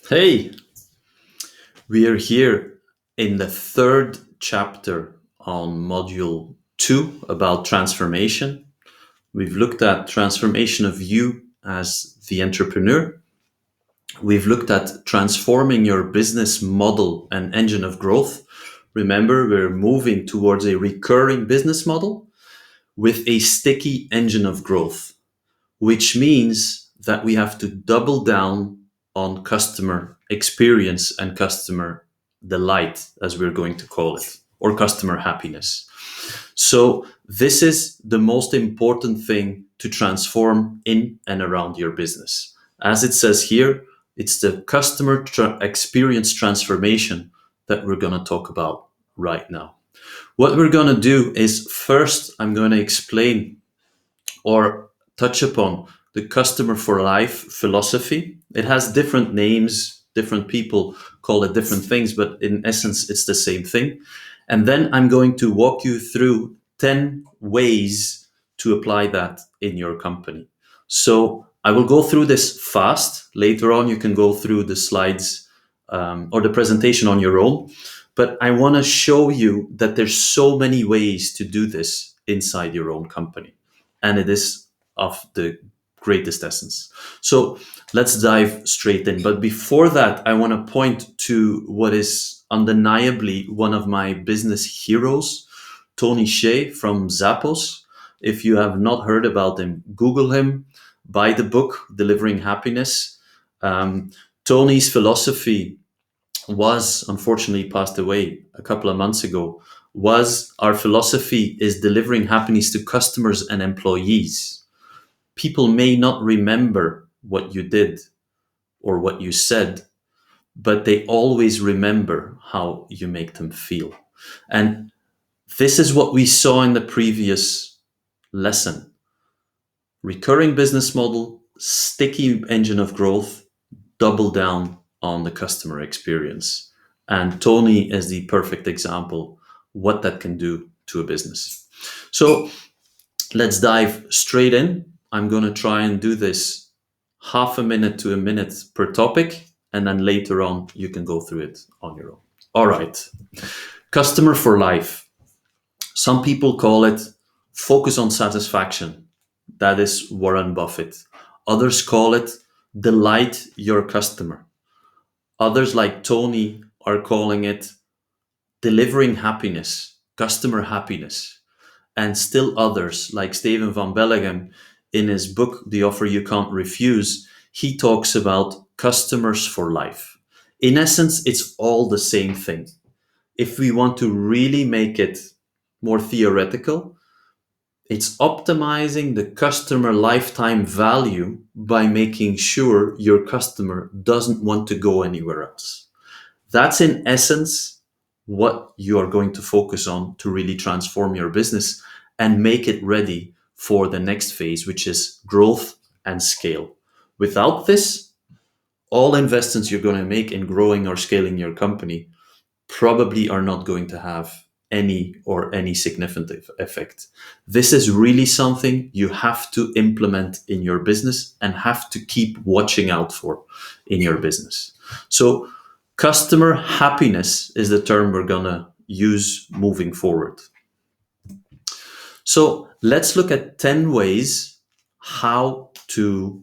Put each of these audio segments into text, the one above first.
Hey, we are here in the third chapter on module 2 about transformation. We've looked at transformation of you as the entrepreneur. We've looked at transforming your business model and engine of growth. Remember, we're moving towards a recurring business model with a sticky engine of growth, which means that we have to double down on customer experience and customer delight, as we're going to call it, or customer happiness. So, this is the most important thing to transform in and around your business. As it says here, it's the customer experience transformation that we're going to talk about right now. What we're going to do is first, I'm going to explain or touch upon the customer for life philosophy. It has different names, different people call it different things, but in essence, it's the same thing. And then I'm going to walk you through 10 ways to apply that in your company. So I will go through this fast. Later on, you can go through the slides or the presentation on your own. But I want to show you that there's so many ways to do this inside your own company, and it is of the greatest essence. So let's dive straight in. But before that, I want to point to what is undeniably one of my business heroes, Tony Hsieh from Zappos. If you have not heard about him, Google him, buy the book, Delivering Happiness. Um, Tony's philosophy was unfortunately passed away a couple of months ago. Was our philosophy is delivering happiness to customers and employees. People may not remember what you did or what you said, but they always remember how you make them feel. And this is what we saw in the previous lesson. Recurring business model, sticky engine of growth, double down on the customer experience. And Tony is the perfect example what that can do to a business. So let's dive straight in. I'm going to try and do this half a minute to a minute per topic, and then later on you can go through it on your own. All right. Customer for life. Some people call it focus on satisfaction. That is Warren Buffett. Others call it delight your customer. Others, like Tony, are calling it delivering happiness, customer happiness. And still others, like Steven van Bellegem, in his book, The Offer You Can't Refuse, he talks about customers for life. In essence, it's all the same thing. If we want to really make it more theoretical, it's optimizing the customer lifetime value by making sure your customer doesn't want to go anywhere else. That's in essence what you are going to focus on to really transform your business and make it ready for the next phase, which is growth and scale. Without this, all investments you're going to make in growing or scaling your company probably are not going to have any significant effect. This is really something you have to implement in your business and have to keep watching out for in your business. So customer happiness is the term we're going to use moving forward. So let's look at 10 ways how to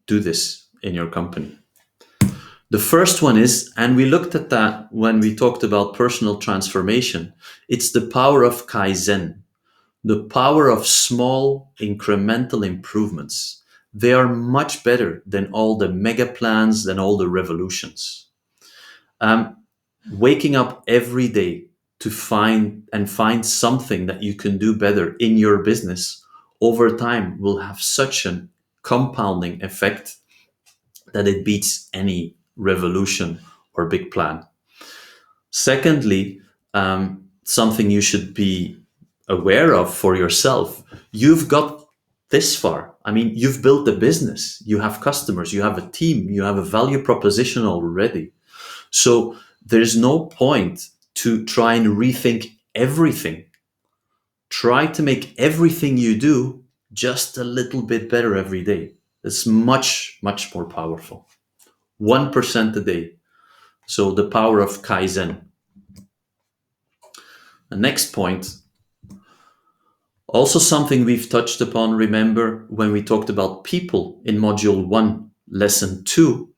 do this in your company. The first one is, and we looked at that when we talked about personal transformation, it's the power of Kaizen, the power of small incremental improvements. They are much better than all the mega plans, than all the revolutions. Um, Waking up every day to find something that you can do better in your business over time will have such a compounding effect that it beats any revolution or big plan. Secondly, something you should be aware of for yourself. You've got this far. I mean, you've built a business, you have customers, you have a team, you have a value proposition already. So there's no point to try and rethink everything. Try to make everything you do just a little bit better every day. It's much, much more powerful. 1% a day. So the power of Kaizen. The next point, also something we've touched upon, remember when we talked about people in module 1, lesson 2,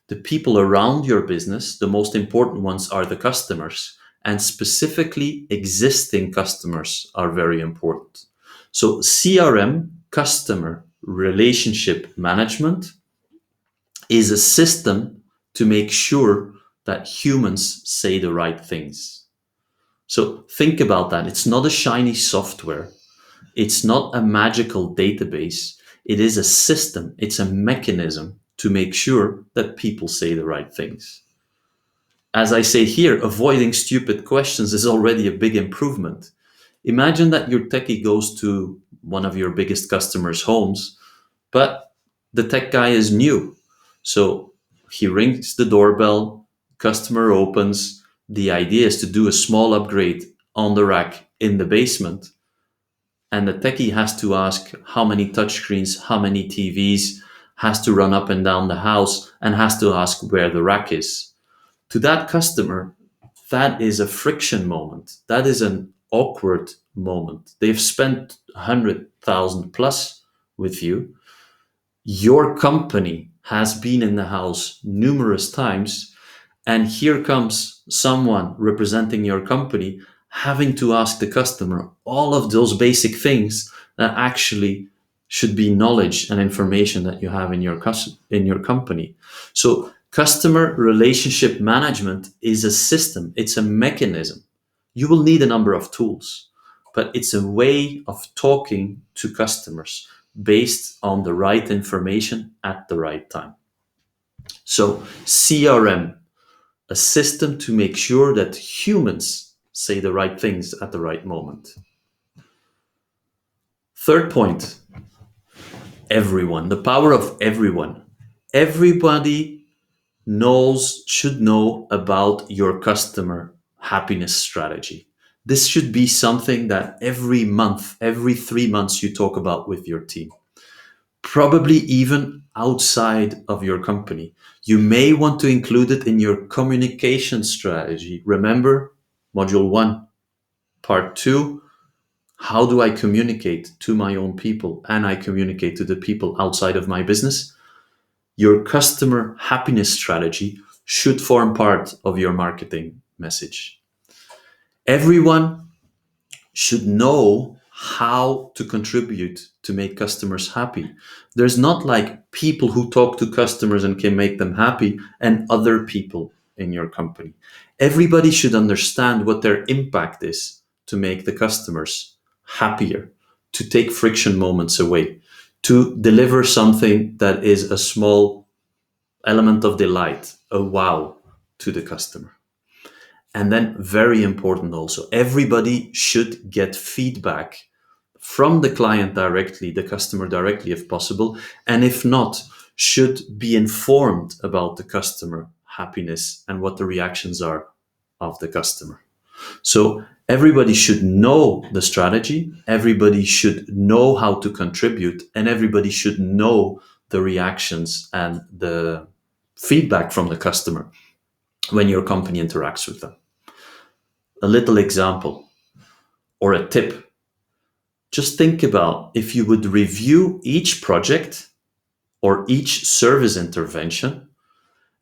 the people around your business, the most important ones are the customers, and specifically existing customers are very important. So CRM, customer relationship management, is a system to make sure that humans say the right things. So think about that. It's not a shiny software. It's not a magical database. It is a system. It's a mechanism to make sure that people say the right things. As I say here, avoiding stupid questions is already a big improvement. Imagine that your techie goes to one of your biggest customers' homes, but the tech guy is new. So he rings the doorbell, customer opens. The idea is to do a small upgrade on the rack in the basement. And the techie has to ask how many touchscreens, how many TVs, has to run up and down the house, and has to ask where the rack is. To that customer, that is a friction moment. That is an awkward moment. They've spent 100,000 plus with you. Your company has been in the house numerous times, and here comes someone representing your company having to ask the customer all of those basic things that actually should be knowledge and information that you have in your company. So customer relationship management is a system, it's a mechanism. You will need a number of tools, but it's a way of talking to customers based on the right information at the right time. So CRM, a system to make sure that humans say the right things at the right moment. Third point, everyone, the power of everyone. Everybody should know about your customer happiness strategy. This should be something that every month, every 3 months you talk about with your team. Probably even outside of your company. You may want to include it in your communication strategy. Remember, module 1, part 2, how do I communicate to my own people and I communicate to the people outside of my business? Your customer happiness strategy should form part of your marketing message. Everyone should know how to contribute to make customers happy. There's not like people who talk to customers and can make them happy and other people in your company. Everybody should understand what their impact is to make the customers happier, to take friction moments away, to deliver something that is a small element of delight, a wow to the customer. And then, very important also, everybody should get feedback from the client directly, the customer directly if possible, and if not, should be informed about the customer happiness and what the reactions are of the customer. So everybody should know the strategy, everybody should know how to contribute, and everybody should know the reactions and the feedback from the customer when your company interacts with them. A little example or a tip. Just think about if you would review each project or each service intervention,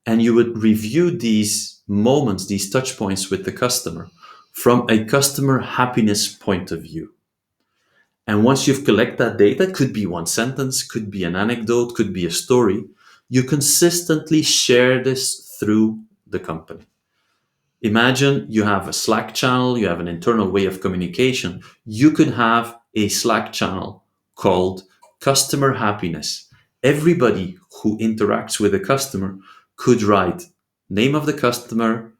and you would review these moments, these touch points with the customer from a customer happiness point of view. And once you've collected that data, could be one sentence, could be an anecdote, could be a story, you consistently share this through the company. Imagine you have a Slack channel, you have an internal way of communication. You could have a Slack channel called Customer Happiness. Everybody who interacts with a customer could write name of the customer,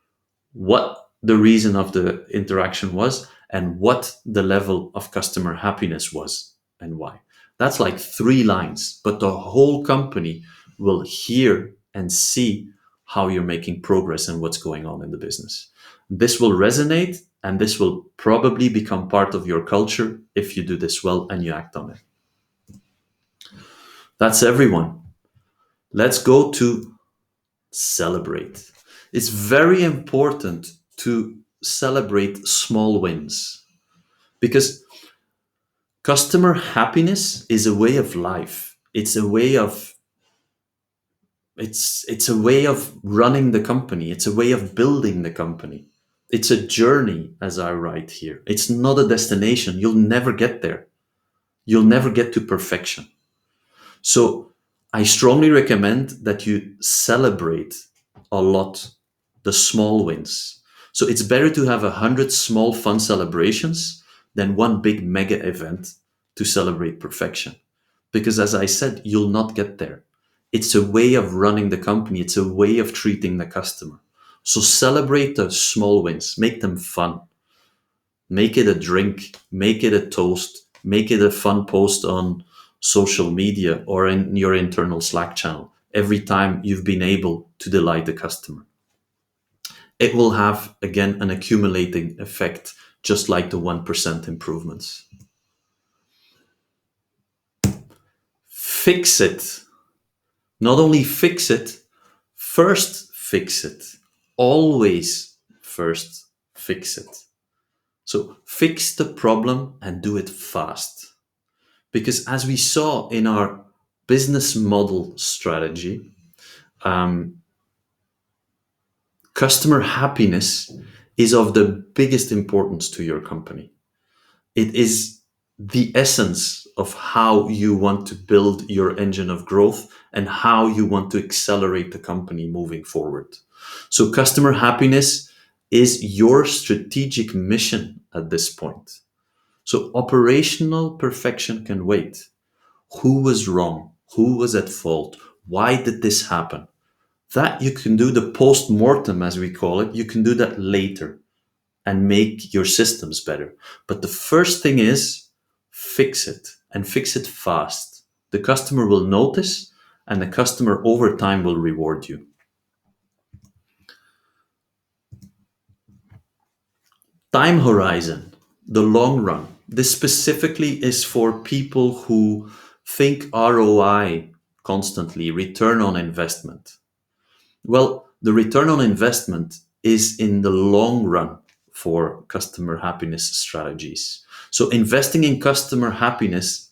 what the reason of the interaction was, and what the level of customer happiness was and why. That's like 3 lines, but the whole company will hear and see how you're making progress and what's going on in the business. This will resonate, and this will probably become part of your culture if you do this well and you act on it. That's everyone. Let's go to celebrate. It's very important to celebrate small wins because customer happiness is a way of life. It's a way of running the company. It's a way of building the company. It's a journey, as I write here. It's not a destination. You'll never get there. You'll never get to perfection. So I strongly recommend that you celebrate a lot the small wins. So it's better to have 100 small fun celebrations than one big mega event to celebrate perfection. Because as I said, you'll not get there. It's a way of running the company. It's a way of treating the customer. So celebrate the small wins, make them fun. Make it a drink, make it a toast, make it a fun post on social media or in your internal Slack channel every time you've been able to delight the customer. It will have, again, an accumulating effect, just like the 1% improvements. Fix it. Not only fix it, first fix it. Always first fix it. So fix the problem and do it fast. Because as we saw in our business model strategy, customer happiness is of the biggest importance to your company. It is the essence of how you want to build your engine of growth and how you want to accelerate the company moving forward. So customer happiness is your strategic mission at this point. So operational perfection can wait. Who was wrong? Who was at fault? Why did this happen? That you can do the post-mortem, as we call it. You can do that later and make your systems better. But the first thing is fix it and fix it fast. The customer will notice and the customer over time will reward you. Time horizon, the long run. This specifically is for people who think ROI constantly, return on investment. Well, the return on investment is in the long run for customer happiness strategies. So investing in customer happiness,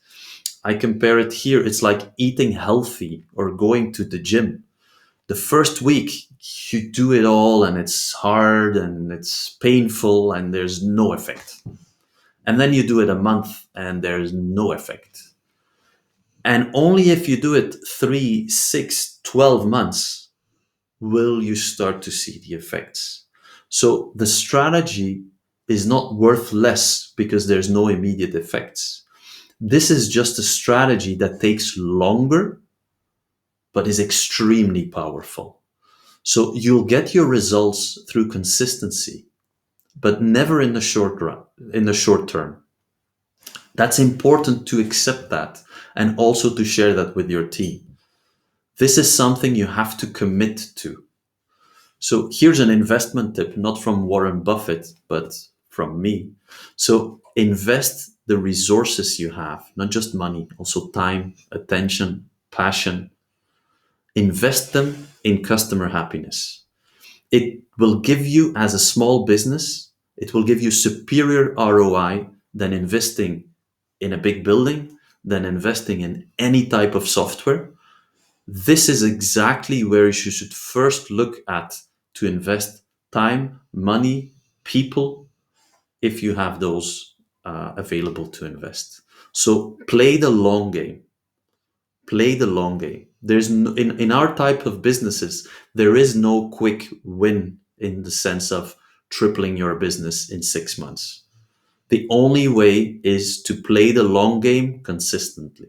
I compare it here, it's like eating healthy or going to the gym. The first week, you do it all and it's hard and it's painful and there's no effect. And then you do it a month and there's no effect. And only if you do it 3, 6, 12 months will you start to see the effects. So the strategy is not worth less because there's no immediate effects. This is just a strategy that takes longer, but is extremely powerful. So you'll get your results through consistency, but never in the short run, in the short term. That's important to accept that and also to share that with your team. This is something you have to commit to. So here's an investment tip, not from Warren Buffett, but from me. So invest the resources you have, not just money, also time, attention, passion. Invest them in customer happiness. It will give you, as a small business, it will give you superior ROI than investing in a big building, than investing in any type of software. This is exactly where you should first look at to invest time, money, people, if you have those available to invest. So play the long game. Play the long game. There's no, in our type of businesses, there is no quick win in the sense of tripling your business in 6 months. The only way is to play the long game consistently.